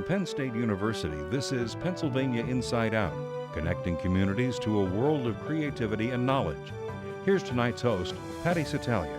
From Penn State University, this is Pennsylvania Inside Out, connecting communities to a world of creativity and knowledge. Here's tonight's host, Patty Satalia.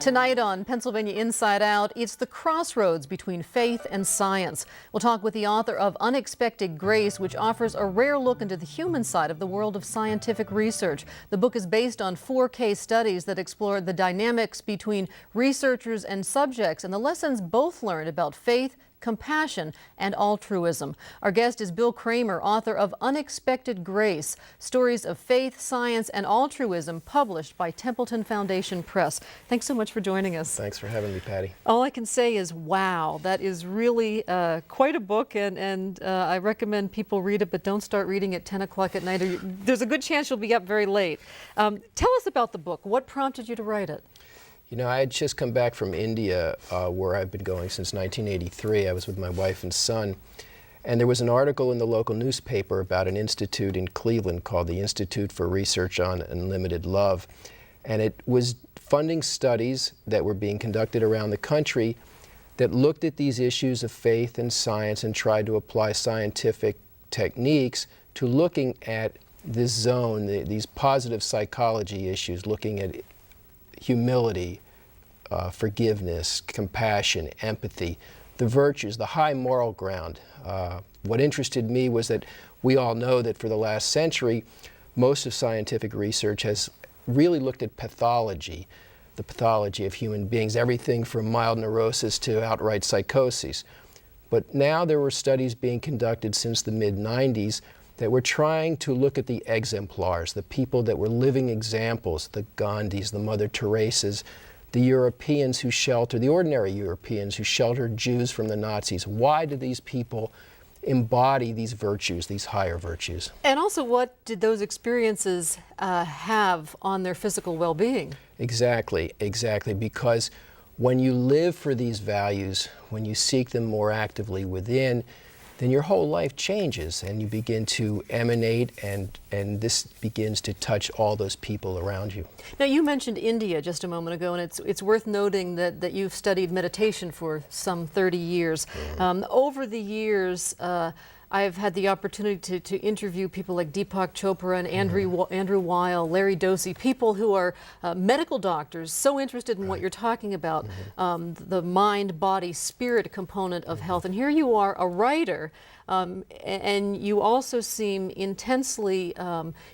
Tonight on Pennsylvania Inside Out, it's the crossroads between faith and science. We'll talk with the author of Unexpected Grace, which offers a rare look into the human side of the world of scientific research. The book is based on 4 case studies that explore the dynamics between researchers and subjects and the lessons both learned about faith, compassion, and altruism. Our guest is Bill Kramer, author of Unexpected Grace, Stories of Faith, Science, and Altruism, published by Templeton Foundation Press. Thanks so much for joining us. Thanks for having me, Patty. All I can say is, wow, that is really quite a book, and I recommend people read it, but don't start reading at 10 o'clock at night. There's a good chance you'll be up very late. Tell us about the book. What prompted you to write it? You know, I had just come back from India, where I've been going since 1983. I was with my wife and son, and there was an article in the local newspaper about an institute in Cleveland called the Institute for Research on Unlimited Love, and it was funding studies that were being conducted around the country that looked at these issues of faith and science and tried to apply scientific techniques to looking at this zone, these positive psychology issues, looking at humility, forgiveness, compassion, empathy, the virtues, the high moral ground. What interested me was that we all know that for the last century, most of scientific research has really looked at pathology, the pathology of human beings, everything from mild neurosis to outright psychoses. But now there were studies being conducted since the mid-90s that were trying to look at the exemplars, the people that were living examples, the Gandhis, the Mother Teresas, the Europeans who sheltered, the ordinary Europeans who sheltered Jews from the Nazis. Why did these people embody these virtues, these higher virtues? And also, what did those experiences have on their physical well-being? Exactly, because when you live for these values, when you seek them more actively within, then your whole life changes and you begin to emanate, and this begins to touch all those people around you. Now, you mentioned India just a moment ago, and it's worth noting that you've studied meditation for some 30 years. Over the years, I've had the opportunity to interview people like Deepak Chopra and Andrew Weil, Larry Dossey, people who are medical doctors, so interested in what you're talking about, the mind, body, spirit component of health. And here you are, a writer, and you also seem intensely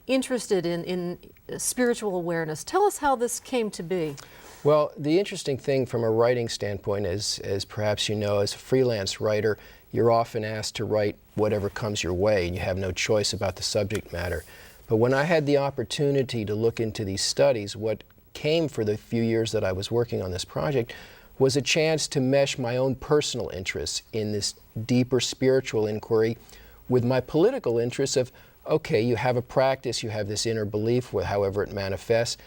interested in spiritual awareness. Tell us how this came to be. Well, the interesting thing from a writing standpoint is, as perhaps you know, as a freelance writer, you're often asked to write whatever comes your way, and you have no choice about the subject matter. But when I had the opportunity to look into these studies, what came for the few years that I was working on this project was a chance to mesh my own personal interests in this deeper spiritual inquiry with my political interests of, okay, you have a practice, you have this inner belief, however it manifests,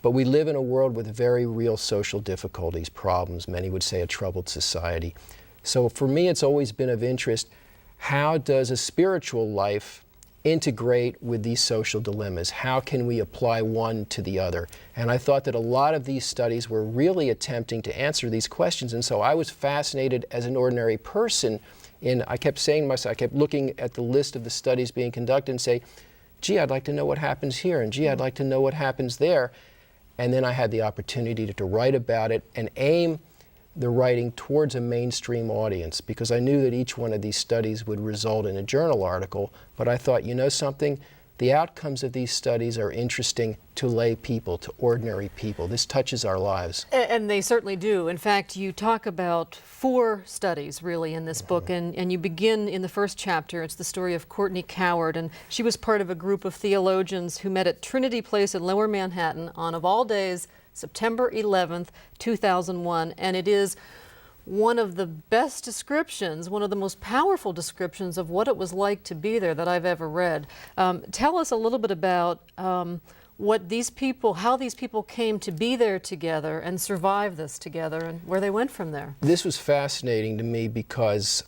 but we live in a world with very real social difficulties, problems, many would say a troubled society. So for me, it's always been of interest, how does a spiritual life integrate with these social dilemmas? How can we apply one to the other? And I thought that a lot of these studies were really attempting to answer these questions, and so I was fascinated as an ordinary person. And I kept saying to myself, I kept looking at the list of the studies being conducted and say, gee, I'd like to know what happens here, and gee, I'd like to know what happens there. And then I had the opportunity to write about it and aim the writing towards a mainstream audience, because I knew that each one of these studies would result in a journal article. But I thought, you know something? The outcomes of these studies are interesting to lay people, to ordinary people. This touches our lives. And they certainly do. In fact, you talk about 4 studies really in this book, and you begin in the first chapter. It's the story of Courtney Coward, and she was part of a group of theologians who met at Trinity Place in Lower Manhattan on, of all days, September 11th, 2001, and it is one of the best descriptions, one of the most powerful descriptions of what it was like to be there that I've ever read. Tell us a little bit about what these people, how these people came to be there together and survive this together, and where they went from there. This was fascinating to me because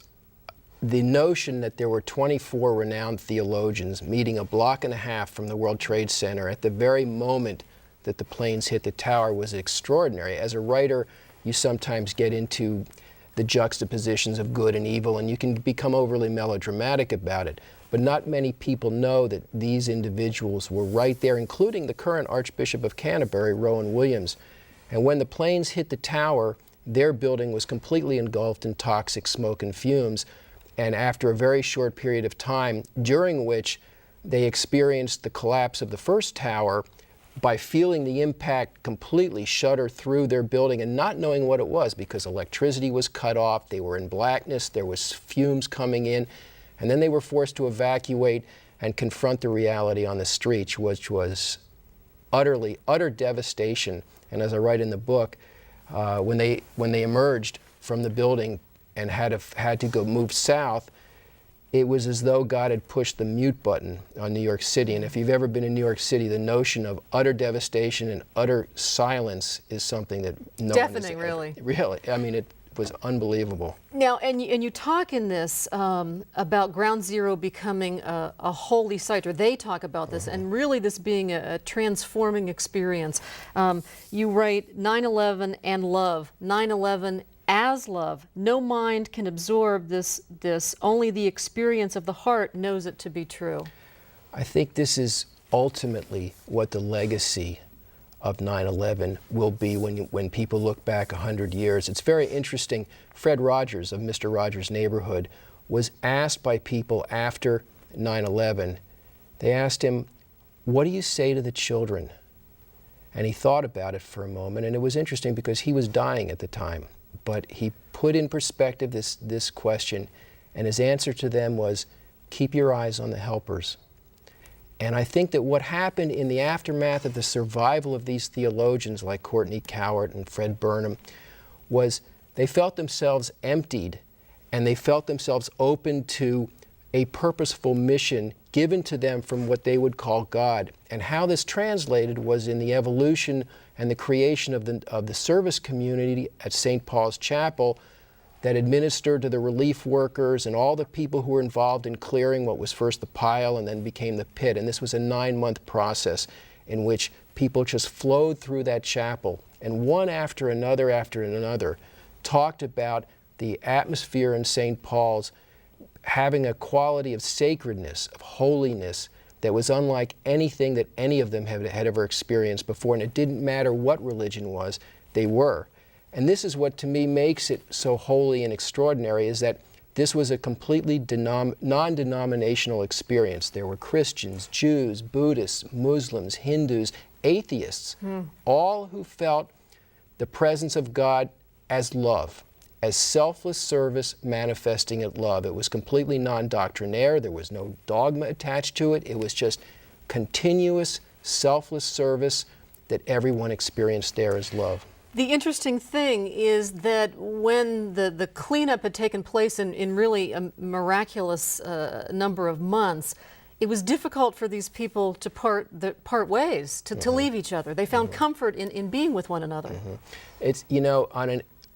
the notion that there were 24 renowned theologians meeting a block and a half from the World Trade Center at the very moment that the planes hit the tower was extraordinary. As a writer, you sometimes get into the juxtapositions of good and evil, and you can become overly melodramatic about it. But not many people know that these individuals were right there, including the current Archbishop of Canterbury, Rowan Williams. And when the planes hit the tower, their building was completely engulfed in toxic smoke and fumes. And after a very short period of time, during which they experienced the collapse of the first tower, by feeling the impact completely shudder through their building and not knowing what it was, because electricity was cut off, they were in blackness, there was fumes coming in, and then they were forced to evacuate and confront the reality on the streets, which was utter devastation. And as I write in the book, when they emerged from the building and had to go move south, it was as though God had pushed the mute button on New York City. And if you've ever been in New York City, the notion of utter devastation and utter silence is something that no Deafening, one has really. Really. I mean, it was unbelievable. Now, and you talk in this about Ground Zero becoming a holy site, or they talk about this, and really this being a transforming experience. You write 9/11 and love, 9/11 as love. No mind can absorb this. Only the experience of the heart knows it to be true. I think this is ultimately what the legacy of 9/11 will be when people look back 100 years. It's very interesting. Fred Rogers of Mr. Rogers' Neighborhood was asked by people after 9/11, they asked him, "What do you say to the children?" And he thought about it for a moment, and it was interesting because he was dying at the time. But he put in perspective this question, and his answer to them was, "Keep your eyes on the helpers." And I think that what happened in the aftermath of the survival of these theologians like Courtney Cowart and Fred Burnham was they felt themselves emptied, and they felt themselves open to a purposeful mission given to them from what they would call God. And how this translated was in the evolution and the creation of the service community at St. Paul's Chapel that administered to the relief workers and all the people who were involved in clearing what was first the pile and then became the pit. And this was a 9-month process in which people just flowed through that chapel, and one after another talked about the atmosphere in St. Paul's having a quality of sacredness, of holiness, that was unlike anything that any of them had ever experienced before. And it didn't matter what religion was, they were. And this is what to me makes it so holy and extraordinary, is that this was a completely non-denominational experience. There were Christians, Jews, Buddhists, Muslims, Hindus, atheists, all who felt the presence of God as love, as selfless service manifesting at love. It was completely non-doctrinaire. There was no dogma attached to it. It was just continuous, selfless service that everyone experienced there as love. The interesting thing is that when the cleanup had taken place in really a miraculous number of months, it was difficult for these people to part ways, to leave each other. They found comfort in being with one another. It's, you know,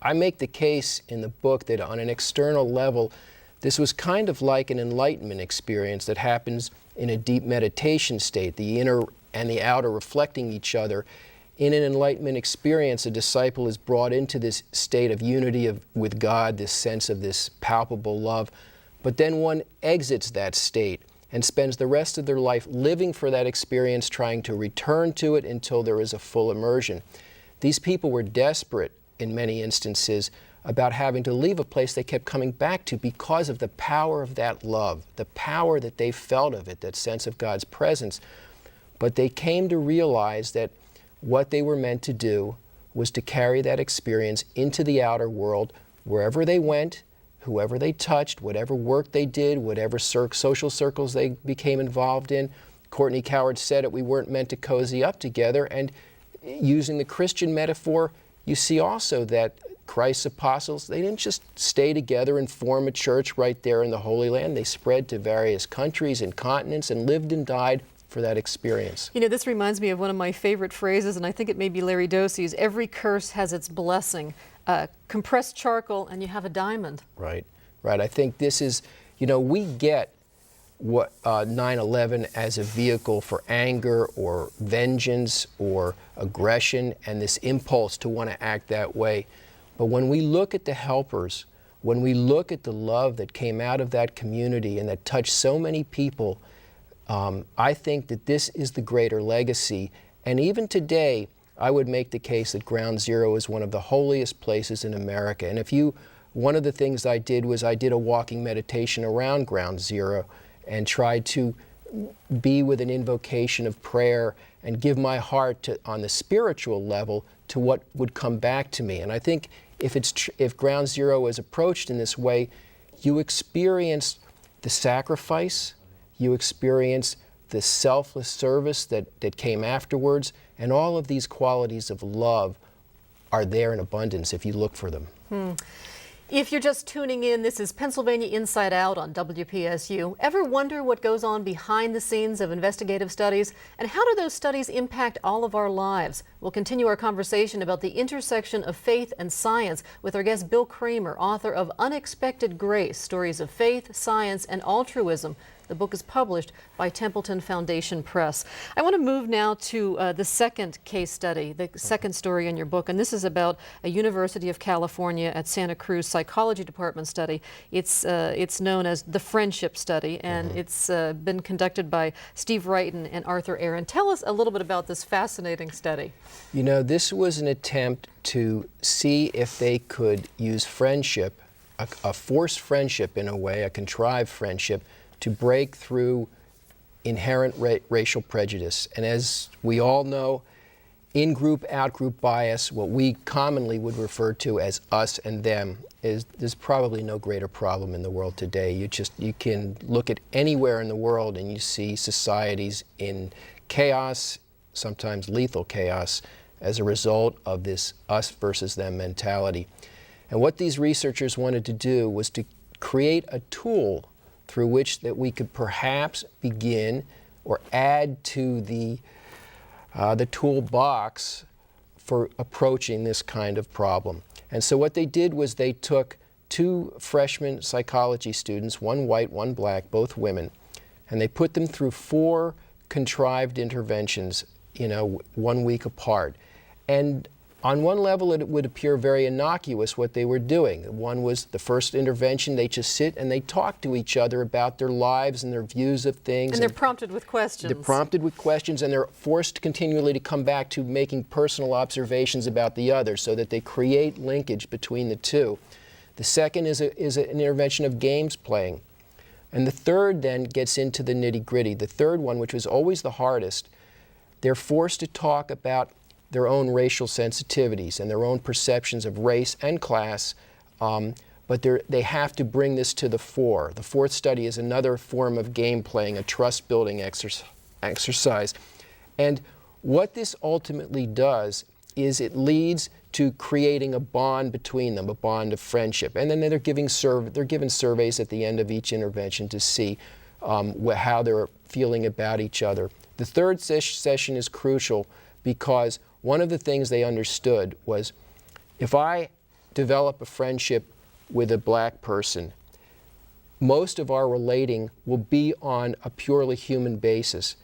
I make the case in the book that on an external level, this was kind of like an enlightenment experience that happens in a deep meditation state, the inner and the outer reflecting each other. In an enlightenment experience, a disciple is brought into this state of unity with God, this sense of this palpable love. But then one exits that state and spends the rest of their life living for that experience, trying to return to it until there is a full immersion. These people were desperate in many instances about having to leave a place they kept coming back to because of the power of that love, the power that they felt of it, that sense of God's presence. But they came to realize that what they were meant to do was to carry that experience into the outer world, wherever they went, whoever they touched, whatever work they did, whatever social circles they became involved in. Courtney Cowart said it, we weren't meant to cozy up together. And using the Christian metaphor, you see also that Christ's apostles, they didn't just stay together and form a church right there in the Holy Land. They spread to various countries and continents and lived and died for that experience. You know, this reminds me of one of my favorite phrases, and I think it may be Larry Doty's, every curse has its blessing. Compressed charcoal and you have a diamond. Right, right. I think this is, you know, we get what 9/11 as a vehicle for anger or vengeance or aggression and this impulse to want to act that way. But when we look at the helpers, when we look at the love that came out of that community and that touched so many people, I think that this is the greater legacy. And even today, I would make the case that Ground Zero is one of the holiest places in America. And one of the things I did was I did a walking meditation around Ground Zero and tried to be with an invocation of prayer and give my heart to, on the spiritual level, to what would come back to me. And I think if Ground Zero is approached in this way, you experience the sacrifice, you experience the selfless service that came afterwards, and all of these qualities of love are there in abundance if you look for them. If you're just tuning in, this is Pennsylvania Inside Out on WPSU. Ever wonder what goes on behind the scenes of investigative studies? And how do those studies impact all of our lives? We'll continue our conversation about the intersection of faith and science with our guest Bill Kramer, author of Unexpected Grace, Stories of Faith, Science, and Altruism. The book is published by Templeton Foundation Press. I want to move now to the second case study, the second story in your book, and this is about a University of California at Santa Cruz psychology department study. It's known as the Friendship Study, and it's been conducted by Steve Wrighton and Arthur Aaron. Tell us a little bit about this fascinating study. You know, this was an attempt to see if they could use friendship, a forced friendship in a way, a contrived friendship, to break through inherent racial prejudice. And as we all know, in-group, out-group bias, what we commonly would refer to as us and them, there's probably no greater problem in the world today. You can look at anywhere in the world and you see societies in chaos, sometimes lethal chaos, as a result of this us versus them mentality. And what these researchers wanted to do was to create a tool through which that we could perhaps begin or add to the toolbox for approaching this kind of problem. And so what they did was they took two freshman psychology students, one white, one black, both women, and they put them through 4 contrived interventions, 1 week apart. And on one level, it would appear very innocuous what they were doing. One was the first intervention, they just sit and they talk to each other about their lives and their views of things. And they're prompted with questions. They're prompted with questions, and they're forced continually to come back to making personal observations about the other so that they create linkage between the two. The second is an intervention of games playing. And the third then gets into the nitty-gritty. The third one, which was always the hardest, they're forced to talk about their own racial sensitivities and their own perceptions of race and class, but they have to bring this to the fore. The fourth study is another form of game playing, a trust-building exercise. And what this ultimately does is it leads to creating a bond between them, a bond of friendship. And then they're given surveys at the end of each intervention to see how they're feeling about each other. The third session is crucial because one of the things they understood was, if I develop a friendship with a black person, most of our relating will be on a purely human basis,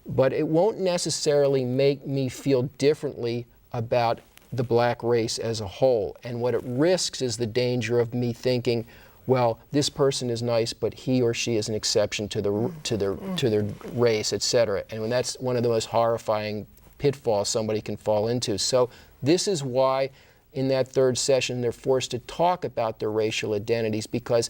but it won't necessarily make me feel differently about the black race as a whole. And what it risks is the danger of me thinking, well, this person is nice, but he or she is an exception to their race, etc. And that's one of the most horrifying pitfalls somebody can fall into. So this is why in that third session they're forced to talk about their racial identities, because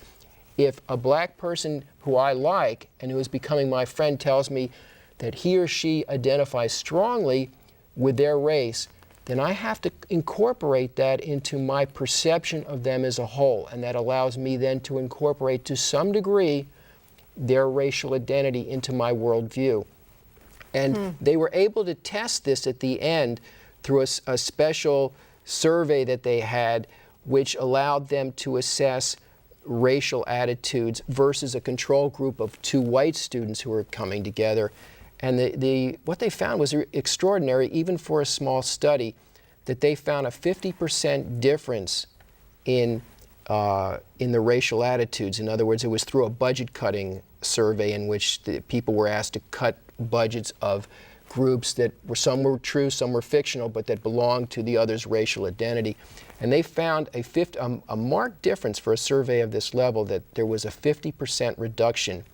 if a black person who I like and who is becoming my friend tells me that he or she identifies strongly with their race, then I have to incorporate that into my perception of them as a whole, and that allows me then to incorporate to some degree their racial identity into my worldview. And they were able to test this at the end through a special survey that they had, which allowed them to assess racial attitudes versus a control group of 2 white students who were coming together. And what they found was extraordinary, even for a small study, that they found a 50% difference in the racial attitudes. In other words, it was through a budget cutting survey in which the people were asked to cut budgets of groups that were, some were true, some were fictional, but that belonged to the other's racial identity. And they found a marked difference for a survey of this level, that there was a 50% reduction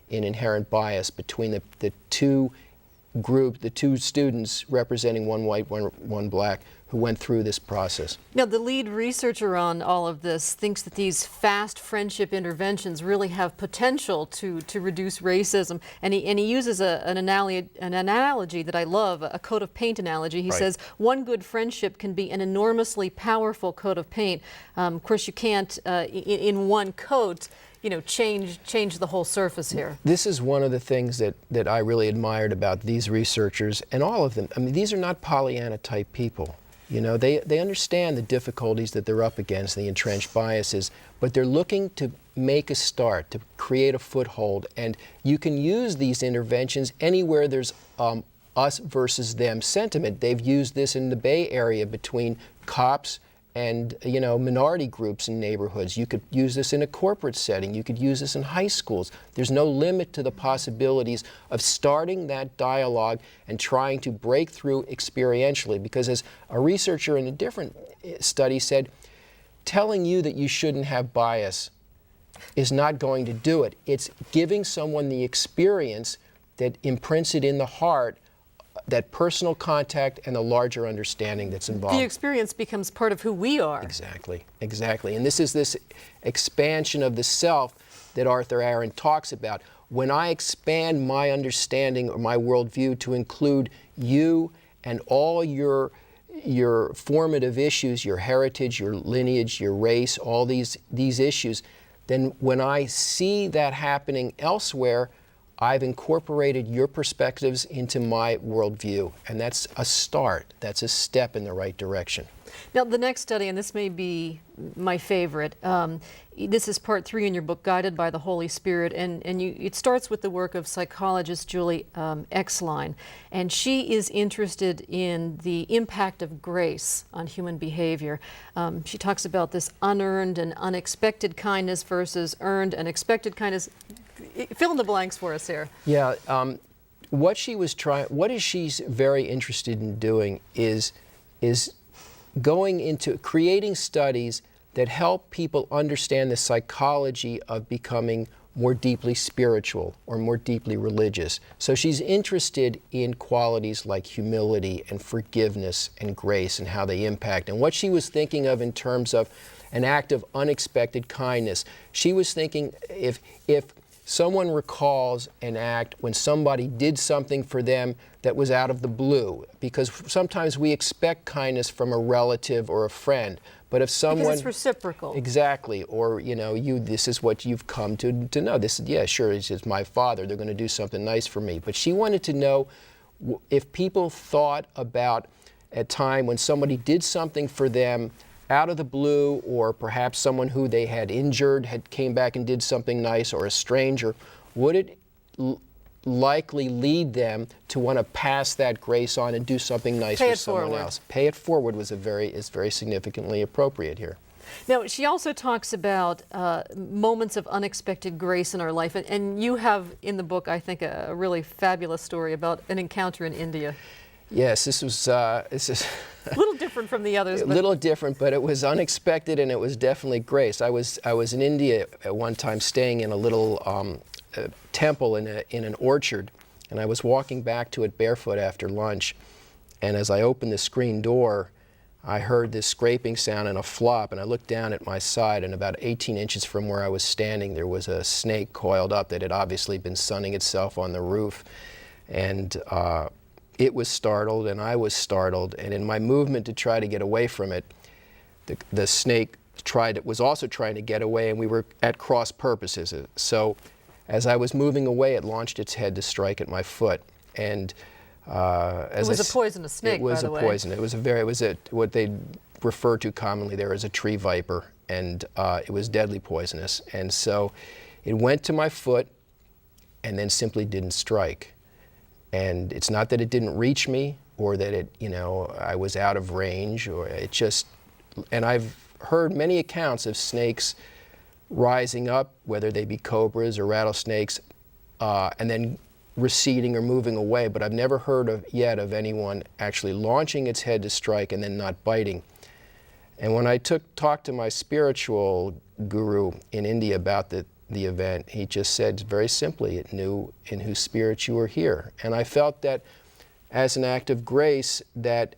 in inherent bias between the two students representing one white, one black, who went through this process. Now, the lead researcher on all of this thinks that these fast friendship interventions really have potential to reduce racism, and he uses an analogy that I love, a coat of paint analogy. He Right. says one good friendship can be an enormously powerful coat of paint. Of course, you can't in one coat, you know, change the whole surface here. This is one of the things that I really admired about these researchers, and all of them. I mean, these are not Pollyanna type people. You know, they understand the difficulties that they're up against, the entrenched biases, but they're looking to make a start, to create a foothold. And you can use these interventions anywhere there's us versus them sentiment. They've used this in the Bay Area between cops and, you know, minority groups in neighborhoods. You could use this in a corporate setting. You could use this in high schools. There's no limit to the possibilities of starting that dialogue and trying to break through experientially. Because as a researcher in a different study said, telling you that you shouldn't have bias is not going to do it. It's giving someone the experience that imprints it in the heart, that personal contact and the larger understanding that's involved. The experience becomes part of who we are. Exactly, exactly. And this is this expansion of the self that Arthur Aaron talks about. When I expand my understanding or my worldview to include you and all your formative issues, your heritage, your lineage, your race, all these issues, then when I see that happening elsewhere, I've incorporated your perspectives into my worldview, and that's a start. That's a step in the right direction. Now, the next study, and this may be my favorite, this is part 3 in your book, Guided by the Holy Spirit, and it starts with the work of psychologist Julie Exline, and she is interested in the impact of grace on human behavior. She talks about this unearned and unexpected kindness versus earned and expected kindness. Fill in the blanks for us here. Yeah, what she's very interested in doing is going into creating studies that help people understand the psychology of becoming more deeply spiritual or more deeply religious. So she's interested in qualities like humility and forgiveness and grace and how they impact. And what she was thinking of in terms of an act of unexpected kindness, she was thinking if someone recalls an act when somebody did something for them that was out of the blue, because sometimes we expect kindness from a relative or a friend, but if someone— Because it's reciprocal. Exactly, or, you know, this is what you've come to know. This, yeah, sure, this is my father, they're going to do something nice for me. But she wanted to know if people thought about a time when somebody did something for them out of the blue, or perhaps someone who they had injured came back and did something nice, or a stranger, would it likely lead them to want to pass that grace on and do something nice for someone else? Pay it forward is very significantly appropriate here. Now, she also talks about moments of unexpected grace in our life, and you have in the book, I think, a really fabulous story about an encounter in India. Yes, this is a little different from the others. A little different, but it was unexpected, and it was definitely grace. I was in India at one time, staying in a little temple in an orchard, and I was walking back to it barefoot after lunch, and as I opened the screen door, I heard this scraping sound and a flop, and I looked down at my side, and about 18 inches from where I was standing, there was a snake coiled up that had obviously been sunning itself on the roof, and it was startled, and I was startled, and in my movement to try to get away from it, the snake was also trying to get away, and we were at cross purposes. So as I was moving away, it launched its head to strike at my foot, and it was a poisonous snake, by the way. It was a poison. It was what they refer to commonly there as a tree viper, and it was deadly poisonous. And so it went to my foot, and then simply didn't strike. And it's not that it didn't reach me, or that I was out of range, or it just, and I've heard many accounts of snakes rising up, whether they be cobras or rattlesnakes, and then receding or moving away, but I've never heard yet of anyone actually launching its head to strike and then not biting. And when I talked to my spiritual guru in India about the event, he just said very simply, it knew in whose spirit you were here. And I felt that as an act of grace, that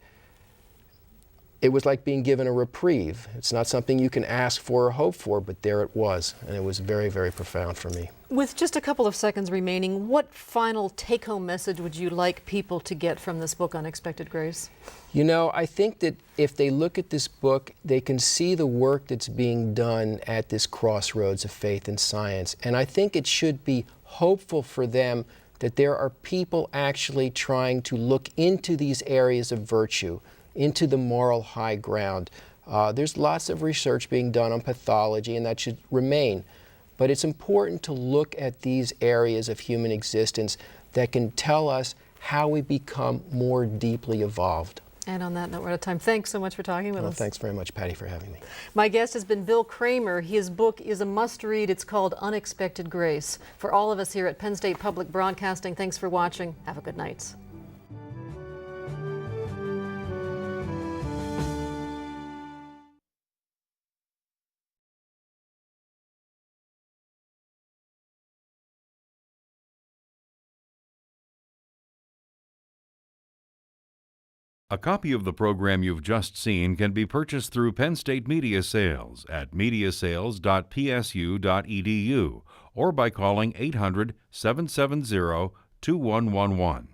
it was like being given a reprieve. It's not something you can ask for or hope for, but there it was. And it was very, very profound for me. With just a couple of seconds remaining, what final take-home message would you like people to get from this book, Unexpected Grace? You know, I think that if they look at this book, they can see the work that's being done at this crossroads of faith and science. And I think it should be hopeful for them that there are people actually trying to look into these areas of virtue, into the moral high ground. There's lots of research being done on pathology, and that should remain. But it's important to look at these areas of human existence that can tell us how we become more deeply evolved. And on that note, we're out of time. Thanks so much for talking with us. Thanks very much, Patty, for having me. My guest has been Bill Kramer. His book is a must-read. It's called Unexpected Grace. For all of us here at Penn State Public Broadcasting, thanks for watching. Have a good night. A copy of the program you've just seen can be purchased through Penn State Media Sales at mediasales.psu.edu or by calling 800-770-2111.